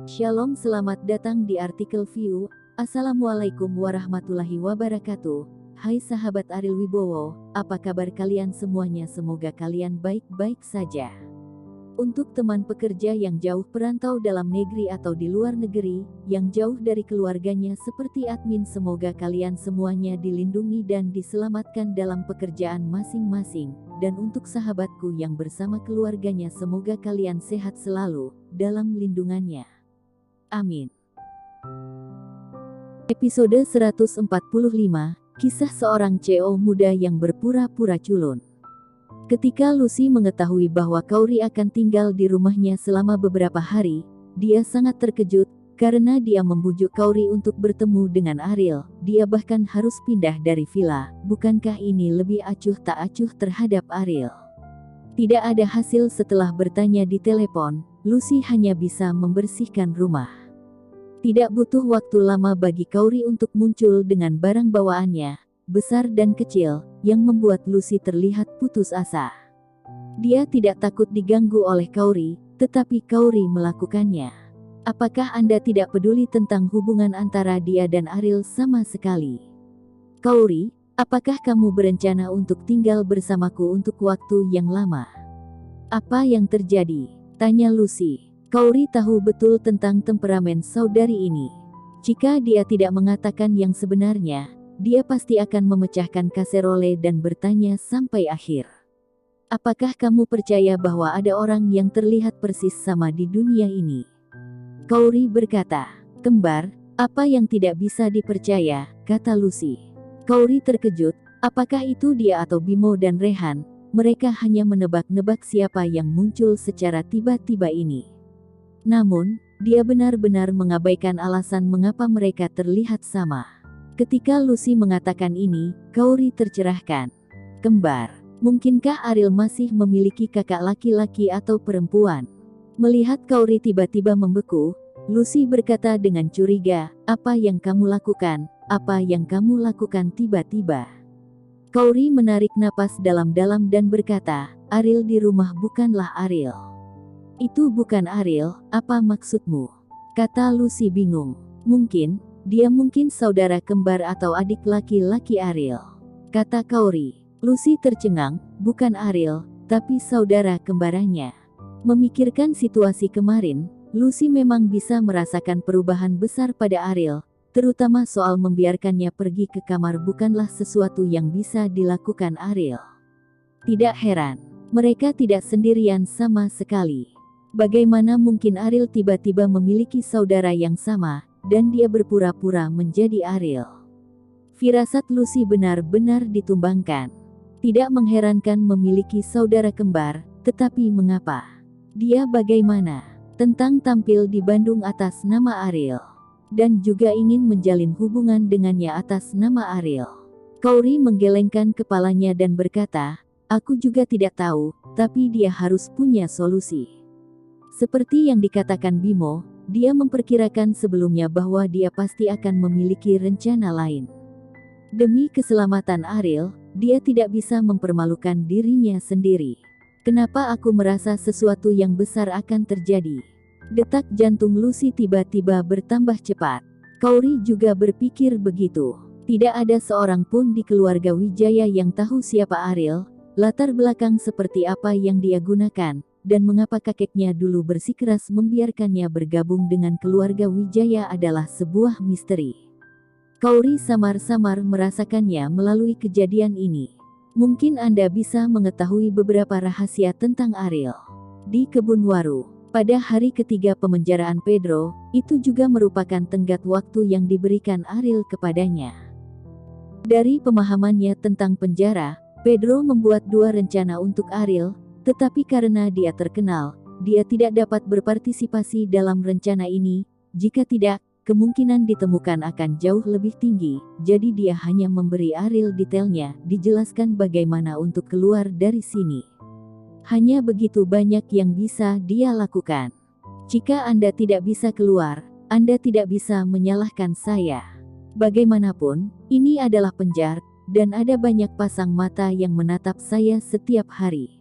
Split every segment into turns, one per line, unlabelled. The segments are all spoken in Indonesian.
Shalom, selamat datang di artikel View. Assalamualaikum warahmatullahi wabarakatuh. Hai sahabat Ariel Wibowo, apa kabar kalian semuanya? Semoga kalian baik-baik saja. Untuk teman pekerja yang jauh perantau dalam negeri atau di luar negeri, yang jauh dari keluarganya seperti admin, semoga kalian semuanya dilindungi dan diselamatkan dalam pekerjaan masing-masing. Dan untuk sahabatku yang bersama keluarganya, semoga kalian sehat selalu dalam lindungannya. Amin. Episode 145, Kisah seorang CEO muda yang berpura-pura culun. Ketika Lucy mengetahui bahwa Kauri akan tinggal di rumahnya selama beberapa hari, dia sangat terkejut, karena dia membujuk Kauri untuk bertemu dengan Ariel. Dia bahkan harus pindah dari villa. Bukankah ini lebih acuh tak acuh terhadap Ariel? Tidak ada hasil. Setelah bertanya di telepon, Lucy hanya bisa membersihkan rumah. Tidak butuh waktu lama bagi Kauri untuk muncul dengan barang bawaannya, besar dan kecil, yang membuat Lucy terlihat putus asa. Dia tidak takut diganggu oleh Kauri, tetapi Kauri melakukannya. Apakah Anda tidak peduli tentang hubungan antara dia dan Ariel sama sekali? Kauri, apakah kamu berencana untuk tinggal bersamaku untuk waktu yang lama? Apa yang terjadi? Tanya Lucy. Kauri tahu betul tentang temperamen saudari ini. Jika dia tidak mengatakan yang sebenarnya, dia pasti akan memecahkan kaserole dan bertanya sampai akhir. Apakah kamu percaya bahwa ada orang yang terlihat persis sama di dunia ini? Kauri berkata, kembar, apa yang tidak bisa dipercaya, kata Lucy. Kauri terkejut, apakah itu dia atau Bimo dan Rehan? Mereka hanya menebak-nebak siapa yang muncul secara tiba-tiba ini. Namun, dia benar-benar mengabaikan alasan mengapa mereka terlihat sama. Ketika Lucy mengatakan ini, Kauri tercerahkan. Kembar, mungkinkah Ariel masih memiliki kakak laki-laki atau perempuan? Melihat Kauri tiba-tiba membeku, Lucy berkata dengan curiga, apa yang kamu lakukan? Apa yang kamu lakukan tiba-tiba? Kauri menarik napas dalam-dalam dan berkata, Ariel di rumah bukanlah Ariel. Itu bukan Ariel, apa maksudmu? Kata Lucy bingung. Dia mungkin saudara kembar atau adik laki-laki Ariel. Kata Kauri. Lucy tercengang, bukan Ariel, tapi saudara kembarannya. Memikirkan situasi kemarin, Lucy memang bisa merasakan perubahan besar pada Ariel, terutama soal membiarkannya pergi ke kamar bukanlah sesuatu yang bisa dilakukan Ariel. Tidak heran, mereka tidak sendirian sama sekali. Bagaimana mungkin Ariel tiba-tiba memiliki saudara yang sama, dan dia berpura-pura menjadi Ariel? Firasat Lucy benar-benar ditumbangkan. Tidak mengherankan memiliki saudara kembar, tetapi mengapa? Dia bagaimana tentang tampil di Bandung atas nama Ariel, dan juga ingin menjalin hubungan dengannya atas nama Ariel. Kauri menggelengkan kepalanya dan berkata, aku juga tidak tahu, tapi dia harus punya solusi. Seperti yang dikatakan Bimo, dia memperkirakan sebelumnya bahwa dia pasti akan memiliki rencana lain. Demi keselamatan Ariel, dia tidak bisa mempermalukan dirinya sendiri. Kenapa aku merasa sesuatu yang besar akan terjadi? Detak jantung Lucy tiba-tiba bertambah cepat. Kauri juga berpikir begitu. Tidak ada seorang pun di keluarga Wijaya yang tahu siapa Ariel, latar belakang seperti apa yang dia gunakan, dan mengapa kakeknya dulu bersikeras membiarkannya bergabung dengan keluarga Wijaya adalah sebuah misteri. Kauri samar-samar merasakannya melalui kejadian ini. Mungkin Anda bisa mengetahui beberapa rahasia tentang Ariel. Di Kebun Waru, pada hari ketiga pemenjaraan Pedro, itu juga merupakan tenggat waktu yang diberikan Ariel kepadanya. Dari pemahamannya tentang penjara, Pedro membuat dua rencana untuk Ariel, tetapi karena dia terkenal, dia tidak dapat berpartisipasi dalam rencana ini. Jika tidak, kemungkinan ditemukan akan jauh lebih tinggi, jadi dia hanya memberi Ariel detailnya, dijelaskan bagaimana untuk keluar dari sini. Hanya begitu banyak yang bisa dia lakukan. Jika Anda tidak bisa keluar, Anda tidak bisa menyalahkan saya. Bagaimanapun, ini adalah penjara, dan ada banyak pasang mata yang menatap saya setiap hari.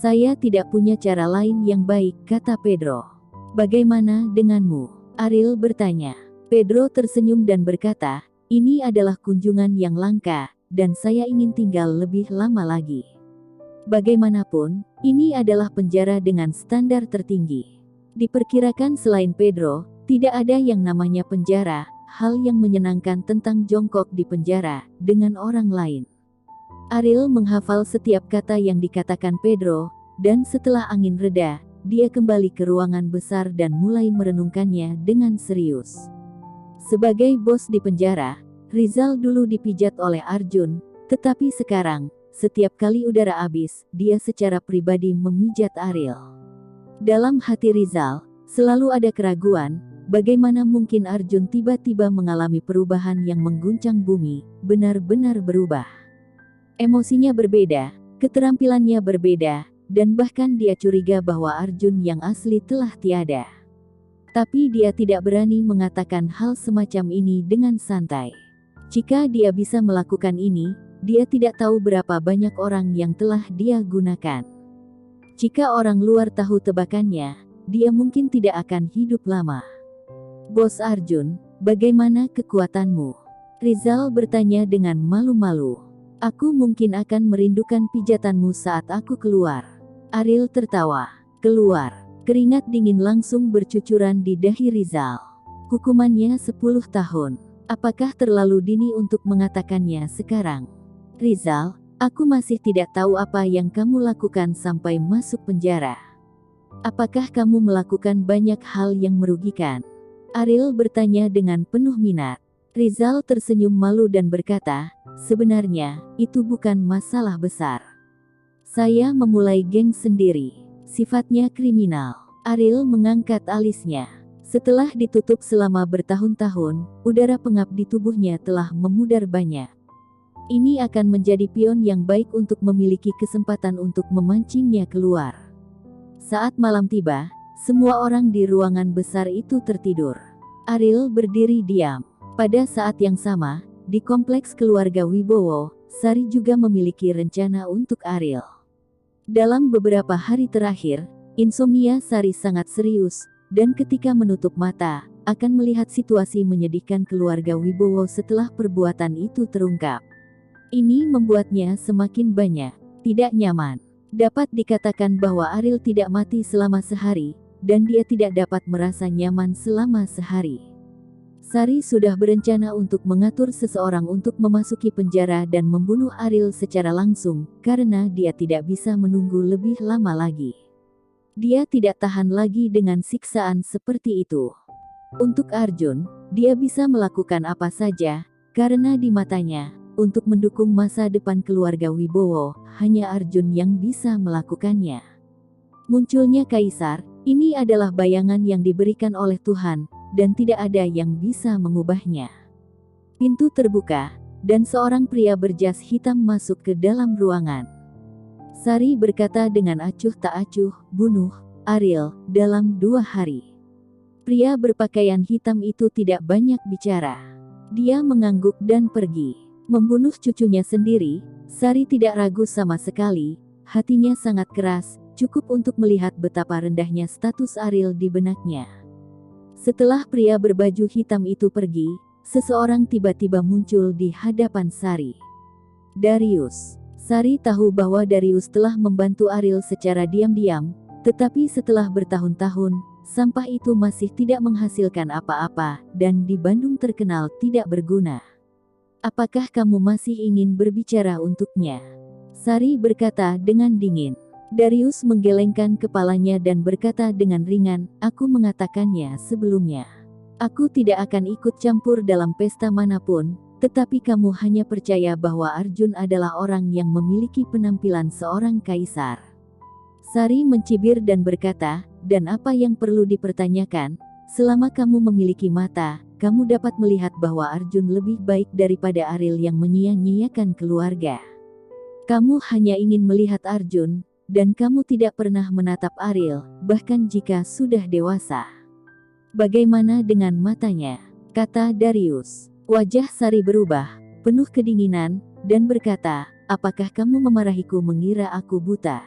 Saya tidak punya cara lain yang baik, kata Pedro. Bagaimana denganmu? Ariel bertanya. Pedro tersenyum dan berkata, ini adalah kunjungan yang langka, dan saya ingin tinggal lebih lama lagi. Bagaimanapun, ini adalah penjara dengan standar tertinggi. Diperkirakan selain Pedro, tidak ada yang namanya penjara, hal yang menyenangkan tentang jongkok di penjara, dengan orang lain. Ariel menghafal setiap kata yang dikatakan Pedro, dan setelah angin reda, dia kembali ke ruangan besar dan mulai merenungkannya dengan serius. Sebagai bos di penjara, Rizal dulu dipijat oleh Arjun, tetapi sekarang, setiap kali udara habis, dia secara pribadi memijat Ariel. Dalam hati Rizal, selalu ada keraguan, bagaimana mungkin Arjun tiba-tiba mengalami perubahan yang mengguncang bumi, benar-benar berubah. Emosinya berbeda, keterampilannya berbeda, dan bahkan dia curiga bahwa Arjun yang asli telah tiada. Tapi dia tidak berani mengatakan hal semacam ini dengan santai. Jika dia bisa melakukan ini, dia tidak tahu berapa banyak orang yang telah dia gunakan. Jika orang luar tahu tebakannya, dia mungkin tidak akan hidup lama. Bos Arjun, bagaimana kekuatanmu? Rizal bertanya dengan malu-malu. Aku mungkin akan merindukan pijatanmu saat aku keluar. Ariel tertawa. Keluar. Keringat dingin langsung bercucuran di dahi Rizal. Hukumannya 10 tahun. Apakah terlalu dini untuk mengatakannya sekarang? Rizal, aku masih tidak tahu apa yang kamu lakukan sampai masuk penjara. Apakah kamu melakukan banyak hal yang merugikan? Ariel bertanya dengan penuh minat. Rizal tersenyum malu dan berkata, sebenarnya, itu bukan masalah besar. Saya memulai geng sendiri. Sifatnya kriminal. Ariel mengangkat alisnya. Setelah ditutup selama bertahun-tahun, udara pengap di tubuhnya telah memudar banyak. Ini akan menjadi pion yang baik untuk memiliki kesempatan untuk memancingnya keluar. Saat malam tiba, semua orang di ruangan besar itu tertidur. Ariel berdiri diam. Pada saat yang sama, di kompleks keluarga Wibowo, Sari juga memiliki rencana untuk Ariel. Dalam beberapa hari terakhir, insomnia Sari sangat serius, dan ketika menutup mata, akan melihat situasi menyedihkan keluarga Wibowo setelah perbuatan itu terungkap. Ini membuatnya semakin banyak tidak nyaman. Dapat dikatakan bahwa Ariel tidak mati selama sehari, dan dia tidak dapat merasa nyaman selama sehari. Sari sudah berencana untuk mengatur seseorang untuk memasuki penjara dan membunuh Ariel secara langsung, karena dia tidak bisa menunggu lebih lama lagi. Dia tidak tahan lagi dengan siksaan seperti itu. Untuk Arjun, dia bisa melakukan apa saja, karena di matanya, untuk mendukung masa depan keluarga Wibowo, hanya Arjun yang bisa melakukannya. Munculnya Kaisar, ini adalah bayangan yang diberikan oleh Tuhan, dan tidak ada yang bisa mengubahnya. Pintu terbuka, dan seorang pria berjas hitam masuk ke dalam ruangan. Sari berkata dengan acuh tak acuh, bunuh Ariel dalam 2 hari. Pria berpakaian hitam itu tidak banyak bicara. Dia mengangguk dan pergi. Membunuh cucunya sendiri, Sari tidak ragu sama sekali, hatinya sangat keras, cukup untuk melihat betapa rendahnya status Ariel di benaknya. Setelah pria berbaju hitam itu pergi, seseorang tiba-tiba muncul di hadapan Sari. Darius. Sari tahu bahwa Darius telah membantu Ariel secara diam-diam, tetapi setelah bertahun-tahun, sampah itu masih tidak menghasilkan apa-apa, dan di Bandung terkenal tidak berguna. Apakah kamu masih ingin berbicara untuknya? Sari berkata dengan dingin. Darius menggelengkan kepalanya dan berkata dengan ringan, aku mengatakannya sebelumnya. Aku tidak akan ikut campur dalam pesta manapun, tetapi kamu hanya percaya bahwa Arjun adalah orang yang memiliki penampilan seorang kaisar. Sari mencibir dan berkata, dan apa yang perlu dipertanyakan, selama kamu memiliki mata, kamu dapat melihat bahwa Arjun lebih baik daripada Ariel yang menyia-nyiakan keluarga. Kamu hanya ingin melihat Arjun, dan kamu tidak pernah menatap Ariel, bahkan jika sudah dewasa. Bagaimana dengan matanya? Kata Darius. Wajah Sari berubah, penuh kedinginan, dan berkata, apakah kamu memarahiku mengira aku buta?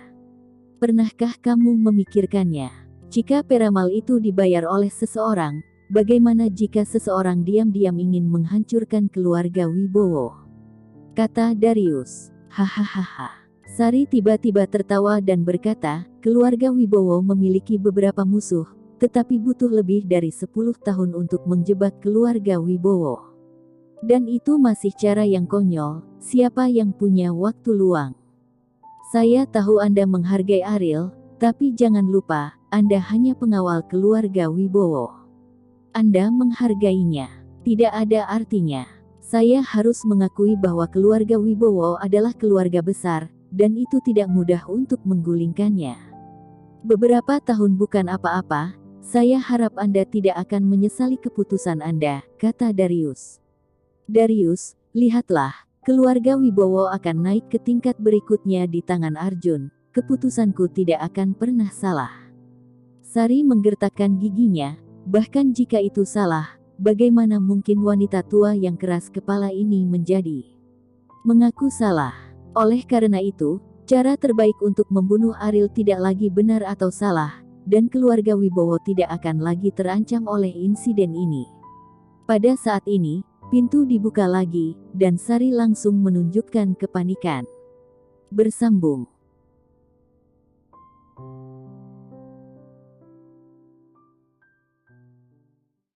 Pernahkah kamu memikirkannya? Jika peramal itu dibayar oleh seseorang, bagaimana jika seseorang diam-diam ingin menghancurkan keluarga Wibowo? Kata Darius. Hahaha. Sari tiba-tiba tertawa dan berkata, keluarga Wibowo memiliki beberapa musuh, tetapi butuh lebih dari 10 tahun untuk menjebak keluarga Wibowo. Dan itu masih cara yang konyol, siapa yang punya waktu luang? Saya tahu Anda menghargai Ariel, tapi jangan lupa, Anda hanya pengawal keluarga Wibowo. Anda menghargainya. Tidak ada artinya. Saya harus mengakui bahwa keluarga Wibowo adalah keluarga besar, dan itu tidak mudah untuk menggulingkannya. Beberapa tahun bukan apa-apa, saya harap Anda tidak akan menyesali keputusan Anda, kata Darius. Darius, lihatlah, keluarga Wibowo akan naik ke tingkat berikutnya di tangan Arjun. Keputusanku tidak akan pernah salah. Sari menggertakkan giginya, bahkan jika itu salah, bagaimana mungkin wanita tua yang keras kepala ini menjadi mengaku salah. Oleh karena itu, cara terbaik untuk membunuh Ariel tidak lagi benar atau salah, dan keluarga Wibowo tidak akan lagi terancam oleh insiden ini. Pada saat ini, pintu dibuka lagi, dan Sari langsung menunjukkan kepanikan. Bersambung.